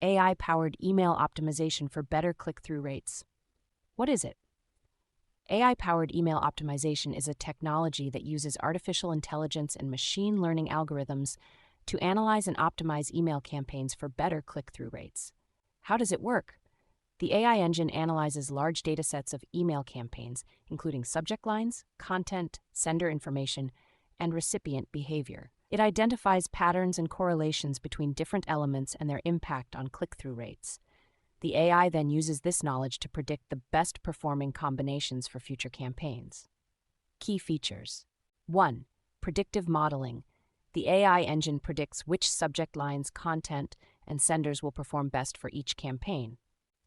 AI-powered email optimization for better click-through rates. What is it? AI-powered email optimization is a technology that uses artificial intelligence and machine learning algorithms to analyze and optimize email campaigns for better click-through rates. How does it work? The AI engine analyzes large datasets of email campaigns, including subject lines, content, sender information, and recipient behavior. It identifies patterns and correlations between different elements and their impact on click-through rates. The AI then uses this knowledge to predict the best performing combinations for future campaigns. Key features. 1. Predictive modeling. The AI engine predicts which subject lines, content, and senders will perform best for each campaign.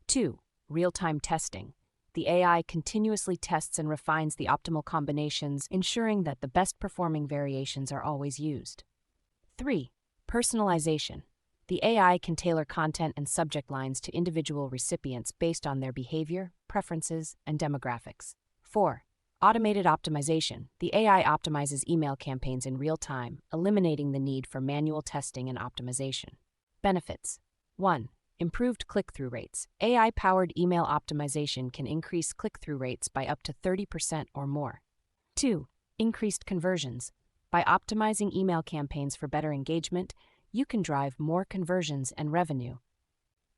2. Real-time testing. The AI continuously tests and refines the optimal combinations, ensuring that the best performing variations are always used. 3. Personalization. The AI can tailor content and subject lines to individual recipients based on their behavior, preferences, and demographics. 4. Automated optimization. The AI optimizes email campaigns in real time, eliminating the need for manual testing and optimization. Benefits. 1. Improved click-through rates. AI-powered email optimization can increase click-through rates by up to 30% or more. 2. Increased conversions. By optimizing email campaigns for better engagement, you can drive more conversions and revenue.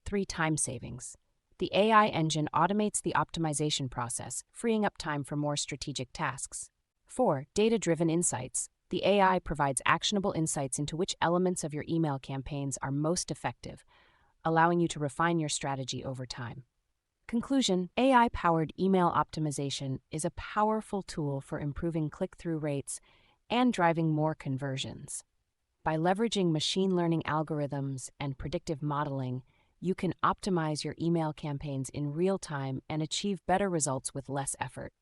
3. Time savings. The AI engine automates the optimization process, freeing up time for more strategic tasks. 4. Data-driven insights. The AI provides actionable insights into which elements of your email campaigns are most effective, allowing you to refine your strategy over time. Conclusion: AI-powered email optimization is a powerful tool for improving click-through rates and driving more conversions. By leveraging machine learning algorithms and predictive modeling, you can optimize your email campaigns in real time and achieve better results with less effort.